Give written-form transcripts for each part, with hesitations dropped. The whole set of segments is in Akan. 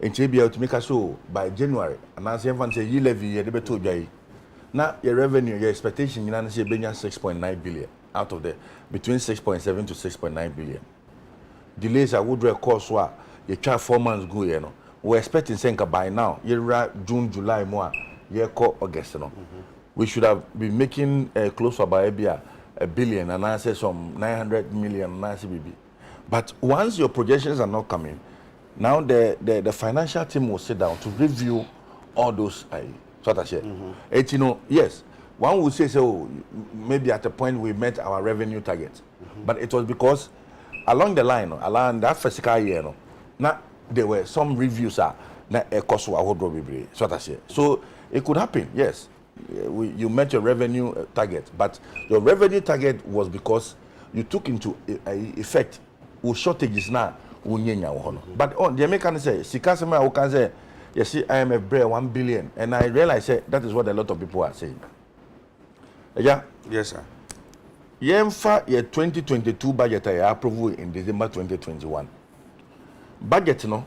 nche bia to make us so by January and as everyone say ye levy ye dey to dwai na your revenue your expectation na say benya 6.9 billion out of the between 6.7 to 6.9 billion delays I would record so you try 4 months go you know we expecting say by now year June July more year call August no we should have been making close to about a billion and I say some 900 million BB. But once your projections are not coming, now the financial team will sit down to review all those sort of shit. You know, yes, one would say so maybe at a point we met our revenue target, but it was because along the line, along that fiscal year, now there were some reviews na cost sort of shit. So it could happen, yes. You met your revenue target, but your revenue target was because you took into effect shortages now. But on the American say, Sikasema can say, you see, IMF bread 1 billion, and I realize that is what a lot of people are saying. Yeah? Yes, sir. Yemfa your 2022 budget I approved in December 2021. Budget no.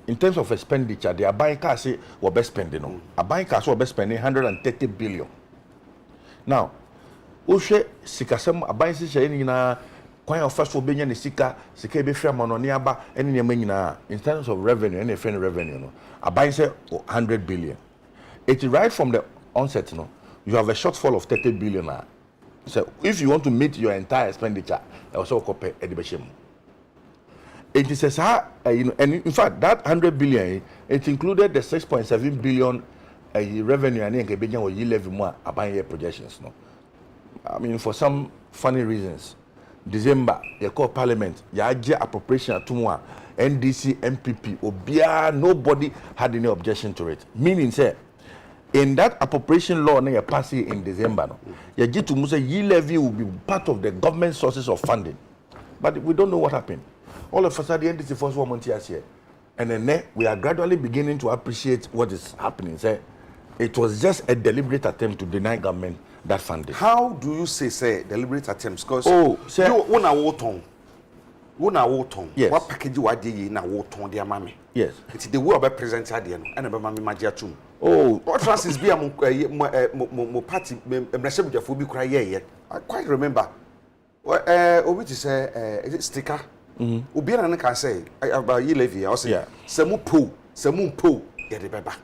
In terms of expenditure, they are buying cars or best spending. No, a buying cars or best spending 130 billion. Now, Ushe Sikasem a buying situation in quite of first for being in the Sika, Sikabe Framan on Yaba, and in terms of revenue, any friend revenue, no, a buying 100 billion. It is right from the onset, no, you have a shortfall of 30 billion. So if you want to meet your entire expenditure, also compare education. It says, you know, and in fact, that 100 billion, it included the 6.7 billion revenue and then or yield more about year projections. No, I mean, for some funny reasons, December, you call Parliament, you had appropriation at Tumwa, NDC, MPP, Obia, nobody had any objection to it. Meaning, say, in that appropriation law, you pass it in December. No, you get to Musa, yield levy will be part of the government sources of funding, but we don't know what happened. All of a sudden, this is the first 1 month here. And then we are gradually beginning to appreciate what is happening. Say, it was just a deliberate attempt to deny government that funding. How do you say deliberate attempts? Because say, you na woton. Yes. What package you are doing na woton dia mami. Yes. It's the way of presented there no. And be mami magia tum. What Francis be mo party emrese bujafo bi kura ye. I quite remember. Obi to say is it sticker? Obiara na can say about ye levy I say semu po ye de beba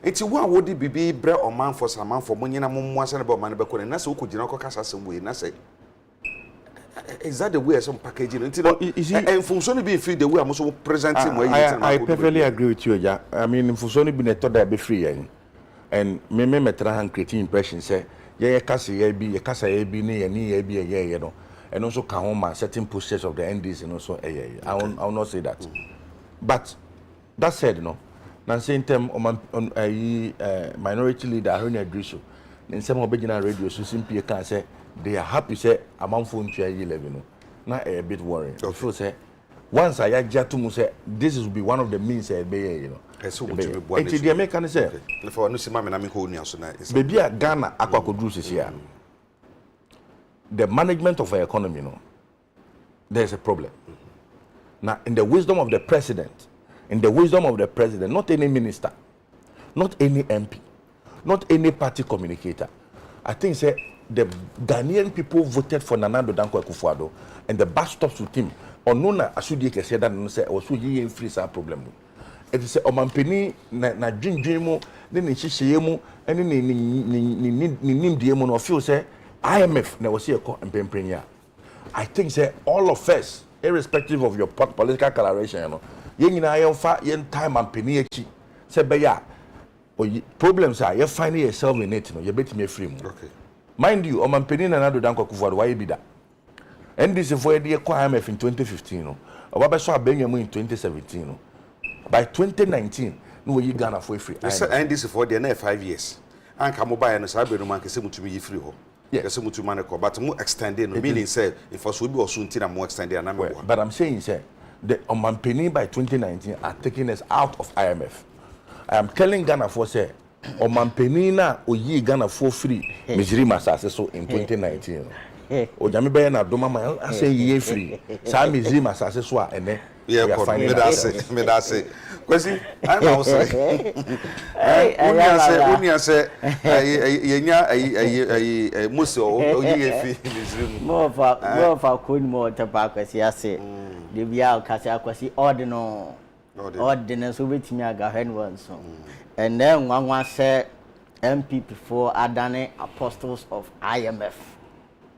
enti wo a wodi bibi bre oman for saman for munyina mummu asa na be oman be ko na say okogina ko kasa semu na say is that the way some packaging enti and function be free the way am so presenting mo I perfectly agree with you ja I mean function be neto da be free and me metra han creating impression say ye kasa ye bi ne ye bi ye no and also can certain postures of the NDs and also I will not say that. But that said, no, Nancy in terms of minority leader Haruna Driso, in some original radio, so simply can say they are happy say amount for 11. Now a bit worried. So say once I had to say this will be one of the means you know. The American say for no simam na me ho ni aso na baby a Ghana akwa kodru here. The management of our economy, no, there's a problem. Now, in the wisdom of the president, not any minister, not any MP, not any party communicator, I think say the Ghanaian people voted for Nana Addo Dankwa Akufo-Addo, and the bus stops with him. Onuna asudi ke say that no say osuji ye free sa problem. It is omampeni na dwindwin mu, ne nhyehyeye mu, ene ni nimdie mu no feel say IMF na was here mpemprenia. I think say all of us, irrespective of your political coloration, you know, ye nyina yemfa yen time and penny echi say be ya problems are you finding yourself in it, no, you bet me free. Okay. Mind you, omampeni na Nana Addo Dankwa Akufo-Addo why be that? NDC for the IMF in 2015, no, Obabeso Abenyamu in 2017, no. By 2019, no you Ghana for free. NDC for the next 5 years. And come buy and say be no man kese mutu be free ho. Yes, mutu man ko but mu extending no meaning say if us will be also until more extended and but I'm saying say the Omampeni by 2019 are taking us out of IMF. I am telling Ghana for say Omampeni na oyi Ghana for free Misiri Masase so in 2019. Ojami be na doma man say ye free. Sa Misiri Masase so ene Yeah, we are finding ourselves. me that's it. Kwesi, I know say. Unia say yenya muso oyefi nizrim. More for kun more tapa kwesi ase. De bia okasa kwesi ordinance so betimi aga hen one so. And then one say MPP for Adane Apostles of IMF.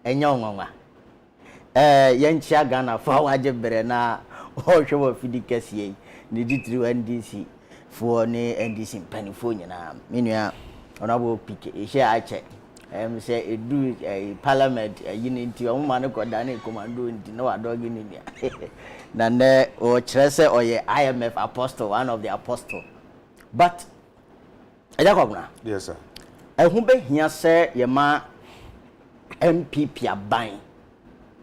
Enya nwanwa. Yenchia Ghana for waje bere na o hwe fidi kese ni ditiri NDC for ne NDC mpanifo nyina menua onabo pike ehye ache say edu parliament unity o ma ne koda ne commando ndi na wadogi ni na ne o kyerese oye IMF apostle, one of the apostle. But Ejakobna, yes sir, ehu be hia se ye ma MPP aban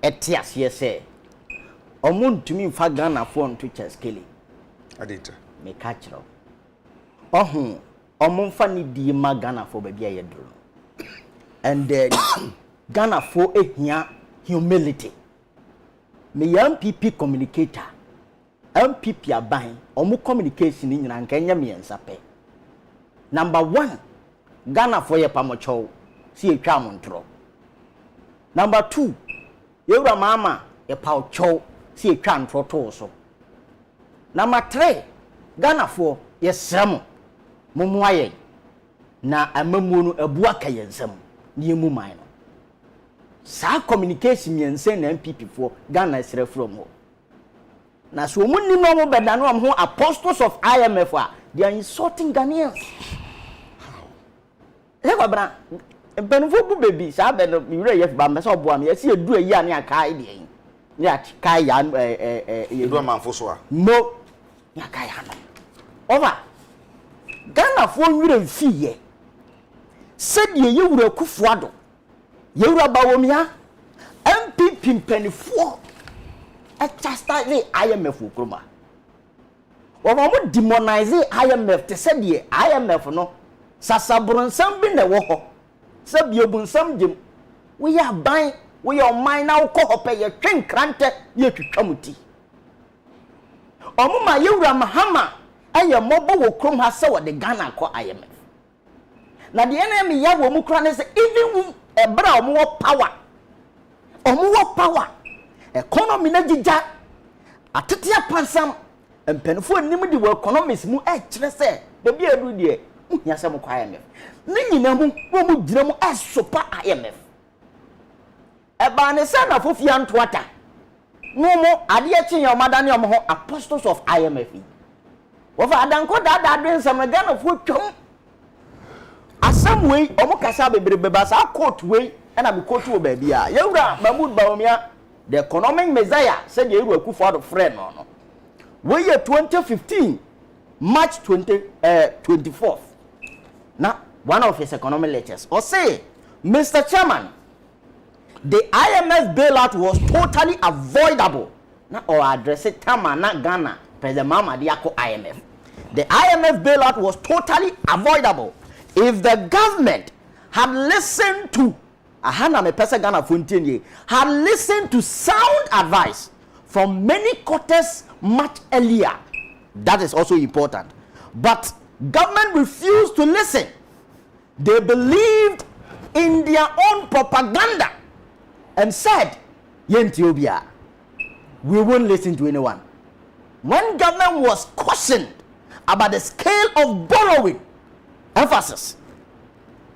etiase se omuntumi mfa Ghana fo nto cheskele adita me catch ro ohun omumfa ni di ma Ghana fo ba bia ye duro and then Ghana fo ehia humility me MPP communicator MPP aban omu communication ni nyina nka nya me ensape. Number 1, Ghana for ye pamocho si etwa montro. Number 2, yewura mama ye paucho si etwa ntro to so. Number 3, Ghana for ye sramo momuaye na amamu no abu aka ye nsam ni emu man no. Sa communication yense na MPP for Ghana sre from ho. Na so munnim no mo beda no ho apostles of IMF they are insulting Ghanaians. How? Bra, benfo bu baby sa be no mi wure yef ba me so oboa me yesi edu ayi ane aka ide ya kai ya edu manfo so a no ya kai ha no over Ghana fo wure mfiye said ye wure kufuado ye wure bawomia MPP mpanifo a chastise IMF okroma omo demonize IMF te said ye IMF no sasabronsam bi na wo ho sabiebunsam jem we ya ban we your mind now ko hope ye twen krante ye twitwamuti omo ma yewura mahama aye mobo wo krom ha se wo de Ghana ko IMF na de enemy ya wo mu kra ne se even ebra omo wo power economy na gija atetia pansam empenfo nim di wo economics mu kire se be bia edu de uhia se mo kwa IMF ni nyina mu wo mu gina mu esopa IMF eba ne se na fofia ntoata no mo ade echi ya omadane omo ho apostles of IMF wo fa adanko dada den sam na Ghana fo twom asam wei omo kasa bebrebe ba sa court wei na be court wo ba bia yewura Mahmoud Bawumia the economic messiah said you were for the friend no we year 2015 March 24th now one of his economic lectures or say Mr. Chairman the IMF bailout was totally avoidable now or address it tama na Ghana President Mama Diako IMF the IMF bailout was totally avoidable if the government had listened to Ahana me pesa Ghana Fontaine had listened to sound advice from many quarters much earlier. That is also important. But government refused to listen. They believed in their own propaganda and said, Yentiobia, we won't listen to anyone. When government was cautioned about the scale of borrowing, emphasis,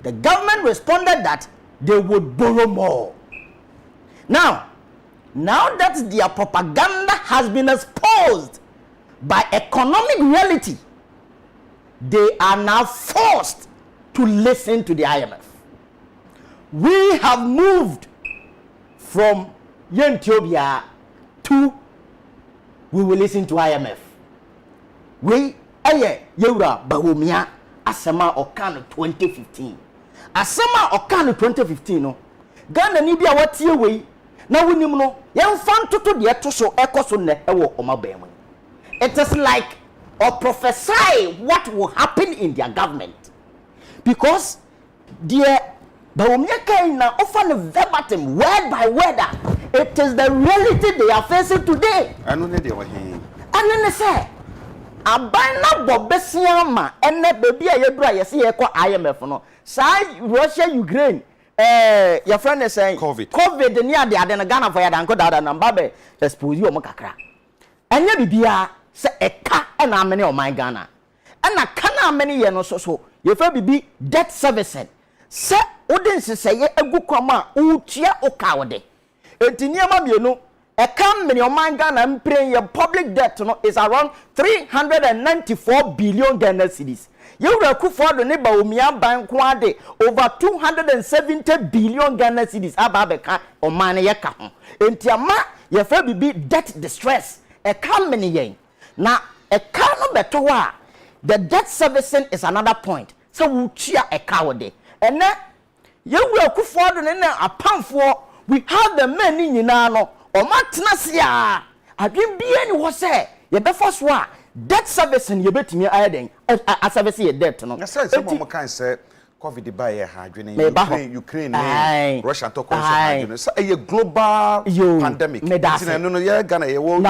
the government responded that they would borrow more. Now that their propaganda has been exposed by economic reality, they are now forced to listen to the IMF. We have moved from Yentiobia to we will listen to IMF. We Yewura Bawumia Asema Okan 2015. Asema Okan 2015 no Ghana ni bia watie wei na wonim no yemfa ntoto de etoso ekoso ne ewo omabam. It is like or prophesy what will happen in their government because their Bawumia kind na offer the verbatim word by word. It is the reality they are facing today. I know they were here. ane ne say aban na bobesia ma ene bebi a yedura yesi ye kɔ IMF no sai Russia Ukraine your friend is saying COVID ni ade na Ghana for ya dan ko da na mbabe expose o mo kakra anya bibia se eka na amene o man Ghana na kana amene ye no so ye fa bibi debt servicing se odin seseye egu kwama utua okawde entinia bienu eka mene o man Ghana mpren ye public debt no is around 394 billion Ghana cedis. Yewura Kufuor ne ba omia ban ko ade over 270 billion Ghana cedis ababeka o man ye ka ho entiama ye fa bibi debt distress e ka mene yen na e ka no beto wa the debt servicing is another point so wutua e ka wode ene Yewura Kufuor ne na apamfo we have the men nyina no o matena se a adwen bia ni wo se ye be force wa debt servicing ye betimi ayeden a service ye debt no na say mo kan say COVID ba ye ha adwene Ukraine Russia to ko so adwene say a global pandemic tina no ye Ghana ye wo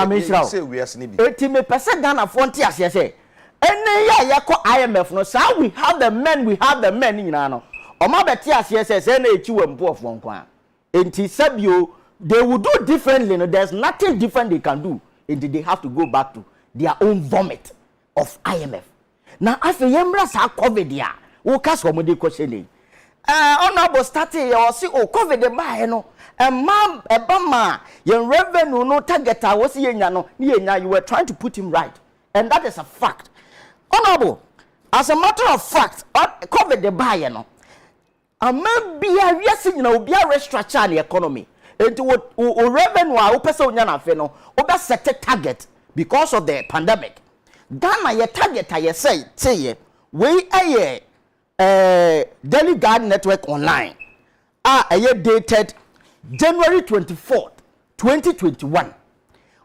say we as ni bi eti me pese Ghana fo nti ase say ene ya ye ko IMF no say we have the men nyina no o ma beti ase say na echi wampo of won kwa enti sabio they will do differently no there's nothing different they can do and they have to go back to their own vomit of IMF. Now, after yembra sa COVID ya, wo kas wo de question honorable starting or see COVID de ba no, ma ebama yen revenue no target a wo see yenya no, ni yenya you were trying to put him right. And that is a fact. Honorable, as a matter of fact, COVID de ba no, amabia wiase nyina obi a restructure the economy. Into what revenue a wo pese onya na fe no, oba set a target because of the pandemic. Ghana ye target ye say we aye Daily Guard Network Online aye dated January 24th 2021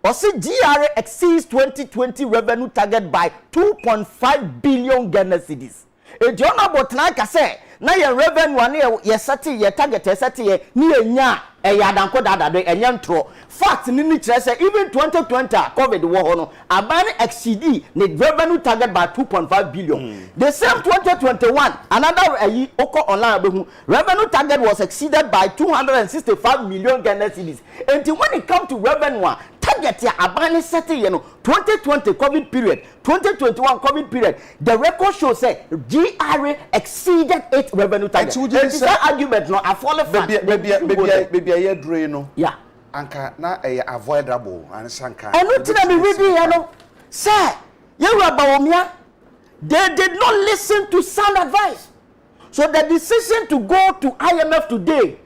or see GRA exceeds 2020 revenue target by 2.5 billion Ghana cedis. E jona botna ka say na ye revenue ane ye set ye target ye set ye ni enya yadanko dadado enye ntro fact ni kire say even 2020 COVID wo ho no abani exceed the revenue target by 2.5 billion. The same 2021 another oko online behu revenue target was exceeded by 265 million Ghana cedis. And when it comes to revenue target ya abani set ye no 2020 COVID period 2021 COVID period the record shows say GRA exceeded its revenue target. It's that argument no I follow maybe a year no yeah anka na avoidable and sanka and no tina me reading here no say you Bawumia they did not listen to sound advice, so the decision to go to IMF today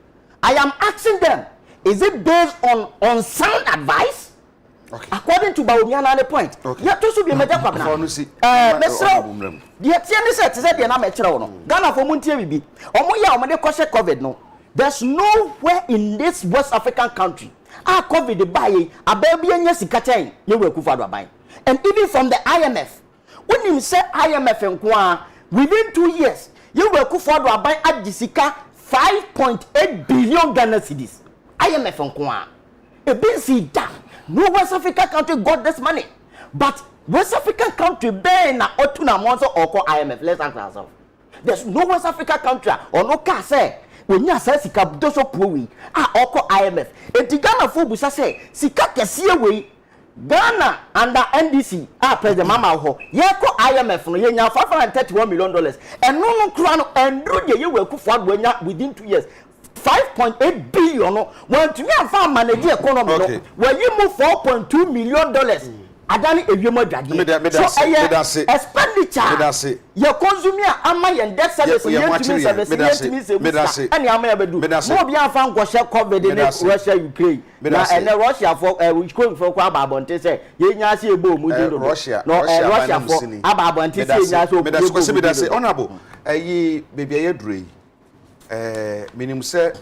I am asking them, is it based on sound advice? Okay. According to Bawumia na the point yeah to so be meja kwabna mesro the tieni set say dey na me kire wo no Ghana for muntie bibi omo ya omo de kose COVID no. There's nowhere in this West African country COVID the buy ababi anya sika chain Yewura Kufuor aban. And even from the IMF when you say IMF enko within 2 years Yewura Kufuor aban adisika 5.8 billion Ghana cedis. IMF enko a busy da no West African country got this money, but West African country be na otuna monso or IMF. Let's ask ourselves, there's no West African country or no car say when you say sika doso prowi oko IMF enti Ghana fo busa say sika kese we Ghana under NDC president mama ho ye ko IMF no ye nya $531 million and no kura no endro de Yewura Kufuor nya within 2 years 5.8 billion no want to me and manage economy no where you move $4.2 million adani ewiemo dwade so expenditure ye consume ama ye debt service ye timi service ani ama ye bedu mo bia fa nkwohye COVID ne Russia Ukraine na ene Russia for Ukraine for kwa babonte say ye nya se ebo mu do Russia for ababonte say nya so me say honorable ayi baby aye dure minim say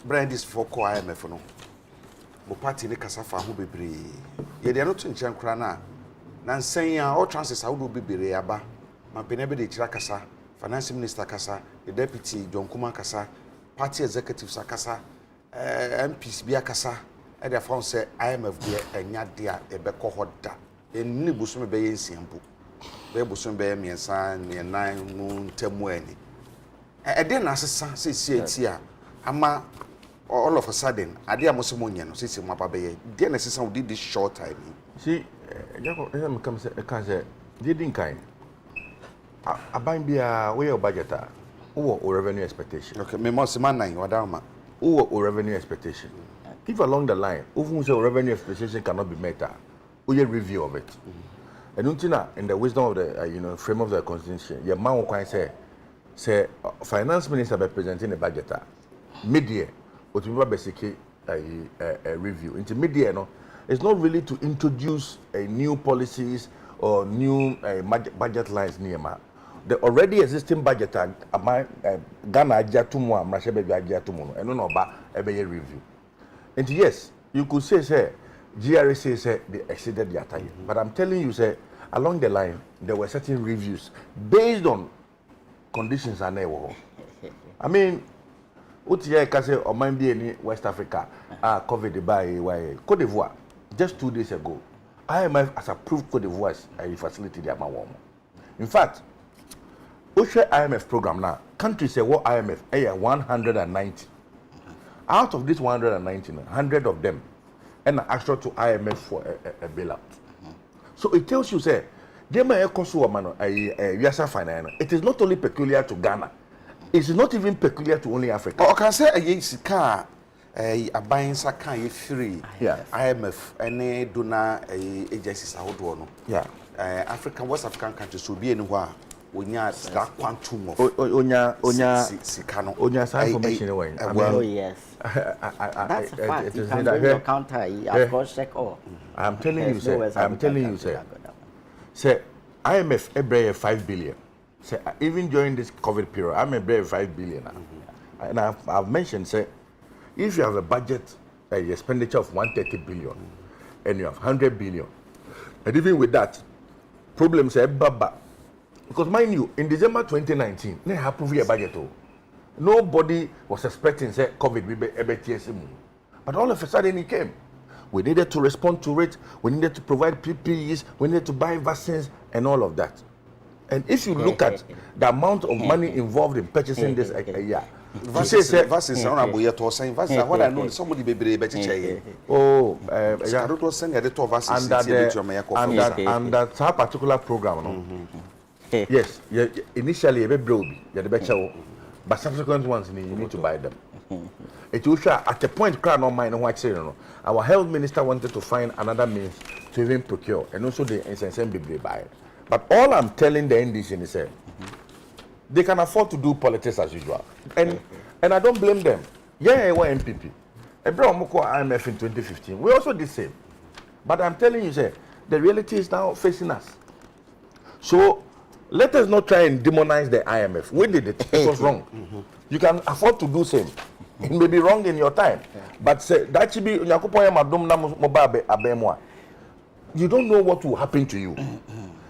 brandis for ko IMF no mo party ne kasafa ho bebre ye de no to nchen kra na nsan ya all transfers how do bebre aba mampene be de kira kasa finance minister kasa the deputy John Kuma kasa party executives kasa MPs bia kasa e de found say IMF de enya de e be ko hoda en ni busume be yensiampo be busume be miensa ne nan mu ntamu ani de na asesa se etia ama all of a sudden ade amoso monye no se mo ababeye de na asesa we did this short time see Jacob em come say e can say dey din kan aban bia we your budget or revenue expectation. okay me mo se man nan wadama Or revenue expectation. If along the line, even say revenue expectation cannot be met, we a review of it. And in the wisdom of the frame of the constitution, your man can say finance minister by presenting a budget mid-year, but we basically a review. Into mid-year, no, it's not really to introduce new policies or new budget lines near ma. The already existing budget Ghana ajatumu amrashebe ajatumu and no ba ebe review. And yes, you could say GRC say they exceeded their time. But I'm telling you say along the line there were certain reviews based on conditions and I mean Utia Kase or Mambi in West Africa COVID by Cote d'Ivoire just 2 days ago. IMF has approved Cote d'Ivoire's facility there. In fact, Osha IMF program now, countries say what IMF 190. Out of this 190, 100 of them and extra to IMF for a bailout. So it tells you say, it is not only peculiar to Ghana, it is not even peculiar to only Africa. Or can say a buying saka free IMF any donor agencies out one. Yeah. African West African countries will be anywhere. Onya that quantum of onya some information away. Oh yes. That's a fact. You can bring your counter. Of course, check all. I'm telling you, sir. Say IMF every 5 billion. Say even during this COVID period, I'm every 5 billion. And I've mentioned, say, if you have a budget, expenditure of 130 billion, and you have 100 billion, and even with that, problems say baba. Because mind you, in December 2019, they approved a budget. Nobody was expecting say COVID will be TSM. But all of a sudden it came. We needed to respond to it. We needed to provide PPEs. We needed to buy vaccines and all of that. And if you look at the amount of money involved in purchasing this a year, vaccines are vaccines. What I know is somebody be better. Oh, and that particular program. Yes, initially a broad, but subsequent ones you need to buy them. It will show at the point crowd not mind what say our health minister wanted to find another means to even procure and also the incentive buy it. But all I'm telling the NDC is they can afford to do politics as usual. And I don't blame them. Yeah, I want MPP. Abraham Moko IMF in 2015. We also did the same. But I'm telling you, the reality is now facing us. So let us not try and demonize the IMF. We did it. It was wrong. You can afford to do same. It may be wrong in your time. But say that should be you don't know what will happen to you.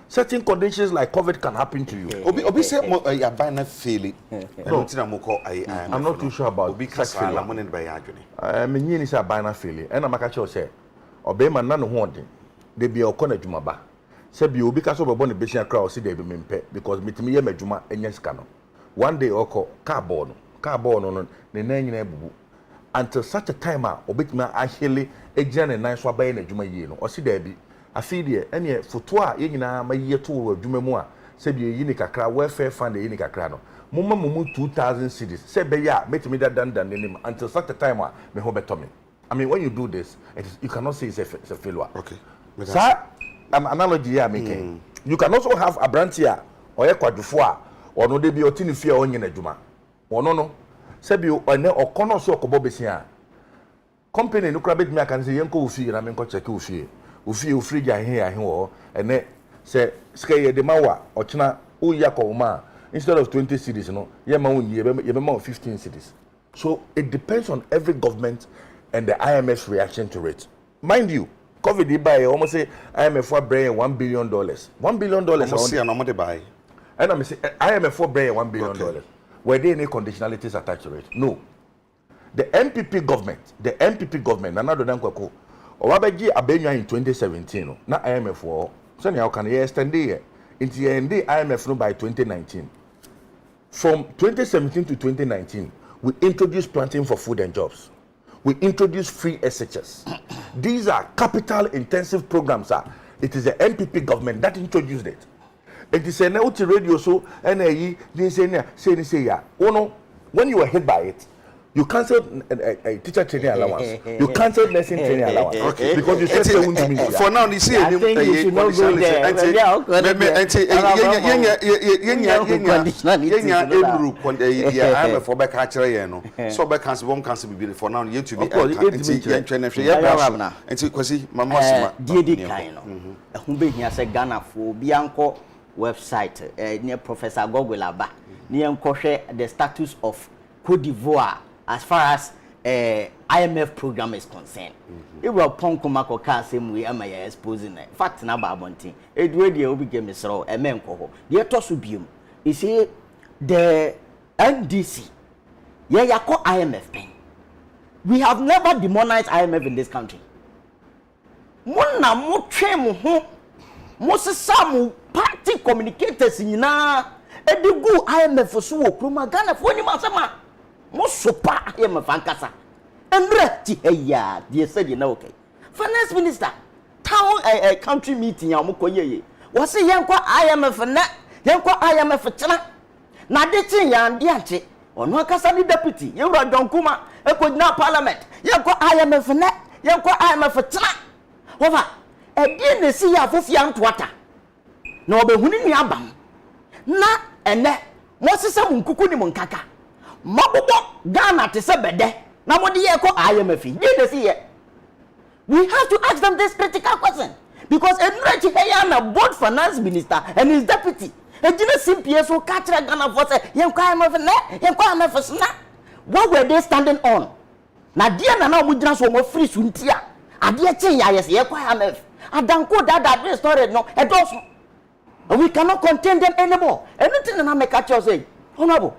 Certain conditions like COVID can happen to you. Obi say you buying fairly. I'm not too sure about such failure. I mean, you say buying fairly. And I'm actually say, obey man none wanting. They be a corner jumaba. Say be obi kaso be born a besia crowd see they be mempe because mitimi ye madwuma enya sika no. One day oko car no ne nan nyina bubu. Until such a time obetuma ahele egina ne nan so abaye na adwuma yie no. O see there be afi de ene foto a ye nyina ma yie to adwuma mu a se bi yi ni kakra welfare fund yi ni kakra no. Mumma mumu 2000 cedis. Say be ya metimi da dan nim until such a time me ho beto me. I mean when you do this you cannot say it's a failure. Okay. Sir, analogy here making. You can also have a branch here or a quadrifua or no debi or tini fear on yenajuma. Or no. Sebi or corner so cobobesia. Company no crabit me I can say yanko ufi and I mean check ufi. Ufi here and then say scare the mawa or china uyako ma instead of 20 cities, you know, yema 15 cities. So it depends on every government and the IMF's reaction to it. Mind you, COVID buy almost say IMF for bring $1 billion. $1 billion. Almost see no money buy. And I say IMF for bring $1 billion. Were there any conditionalities attached to it? No. The MPP government, Nana Dodon Kwako, Owabeji abenwa in 2017 no. Na IMF wo. So na can extend here. Into end IMF no by 2019. From 2017 to 2019, we introduced planting for food and jobs. We introduced free SHS. These are capital intensive programs. It is the NPP government that introduced it. It is an out radio so NAE say yeah. Oh no, when you were hit by it, you cancelled a teacher training allowance. You cancelled nursing training allowance. Okay. Because you said they won't meet. For now, you see, I think you should not go there. Website near Professor Gogolaba near the status of Cote d'Ivoire as far as IMF program is concerned. It will punk Mako Kasim we am exposing it. Fact na babonti. It really will become a sorrow a menko. The tosubium. You see the NDC. Yeah, ya call IMF pen. We have never demonized IMF in this country. Mona mo trem ho. Moses Samu party communicators nyina edigu IMF so wo kroma Ghana fo ni masama mo sopa IMF ankasaendre ti eya they said you know okay finance minister town country meeting ya mo koyeye wo se yenkwa IMF na yenkwa IMF chena na de tin ya ndi anche ono akasa ni deputy yewra donkuma ekogina parliament yenkwa IMF na yenkwa IMF chena wofa edi ne si ya fofia ntwata na obehuni ni abam na ene mo sesa munkuku ni munkaka mabobo Ghana te se bede na mo de ye ko IMF di ne si ye. We have to ask them this critical question because Enrique Hayana both finance minister and his deputy ejina simpie so ka kire Ghana for say yenko IMF na yenko IMF na what were they standing on na dia na na mo gina so mo free suntia ade chen ya yes ye ko IMF adanko that story no e does we cannot contain them anymore. Anything that I make a choice say honorable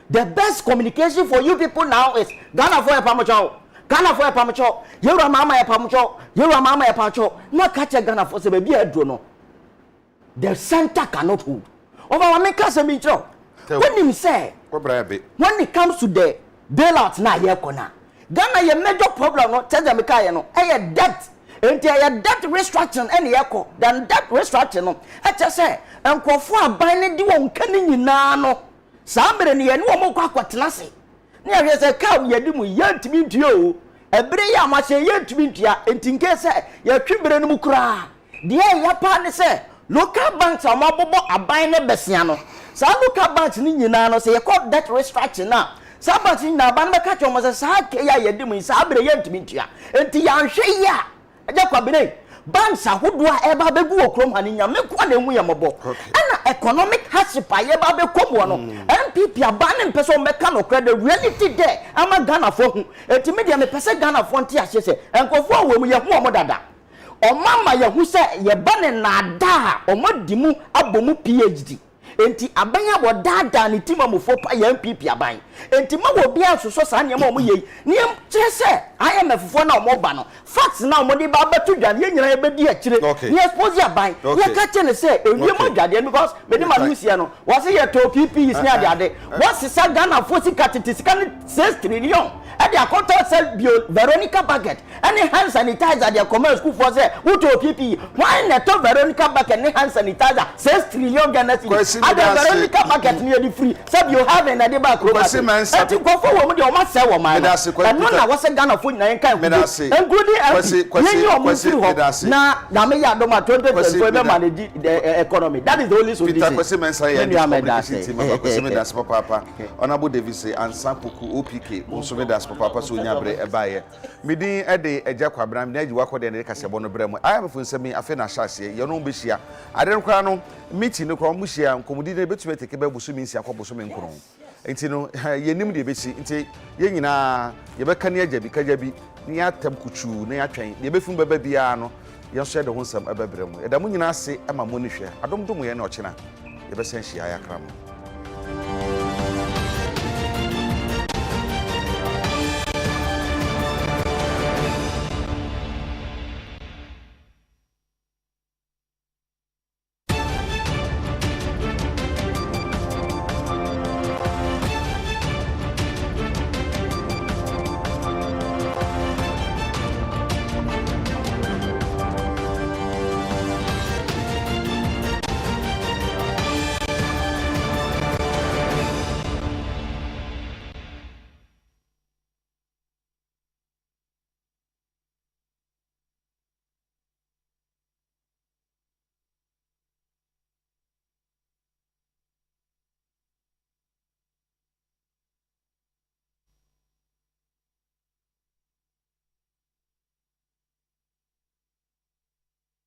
the best communication for you people now is Ghana for a pamacho Ghana for a pamacho Yura mama a pamacho Yura mama a pamacho no catch a Ghana for say baby a drone the center cannot hold over make us a mitro when him say when it comes to the bailout na ye kona Ghana your major problem no tell them no e debt enti ya debt restructuring any echo then debt restructuring no e che say enkofo aban ne di won kan nyina no saambre ne ye ne wo mokwa kwatena se ne ya say ka ye di mu ye ntimi ntua o ebere ya ma say ye ntimi ntua enti nke say ye twibere ne mu kura de ya pa ne say local banks amabobo aban ne besia no sa local banks ni nyina no say ye call debt restructuring na sabanks ni na ban be ka chomo say sa ke ya ye di mu saambre ye ntimi ntua enti ya hwe ya Jakabine, banks are who do eba begu okrom haninya mekwa na enwu yamobo. Ana economic hardship ayeba be komo no. MPP abanem pese o meka no credit reality there. Ama Ghana for hu. Enti media me pese Ghana for nti ahye se. Enkofo awemu ye hu omo dada. Omama ye hu se ye bane na da omodimu abomu PhD. Enti abanya wo dada ni tima mo fo pa ya MPP aban enti ma wo bia soso sa ne ma mo yei ne kire se IMF fo na mo ba no facts na mo de ba betu dwan ye nyina ye bedi a kire ne expose aban ye ka che ne se ewie mo dwade because me de ma nusia no wo se ye to PP is ne ade wo se sa Ghana fo sika tete sika 6 trillion e de akonto se bio Veronica Bucket any hand sanitizer de commerce school for say wo to PP why na to Veronica Bucket ne hand sanitizer 6 trillion Ghana cedis ada Veronica Bucket ni dey free said you have an adeba crop ati go for wo de o ma se wo man no na wo se Ghana fo nyina kan including any o mo free ho na me ya do ma 2024 be manage the economy that is the only solution Peter kwese mensa ya kwese me das papa honorable Davis ansa poku OPK so me das papa so nyabre ebaye medin e de eja kwabram na aji wakọ de ne kasebo no brem I have nsemi afi na hyase ye no be hia ade nkwa no meeting no kwa mu hia nkomudi de betumi teke ba busu mi nsia kwaboso me nkron enti no yenim de besi enti ye nyina ye beka ne aja bi kaja bi ne atam kuchu ne atwen ye befum baba bia no ye so de ho nsam ababrem edam nyina ase ama mo ne hwe adom dom ye na ochina ye besen hia ya kramo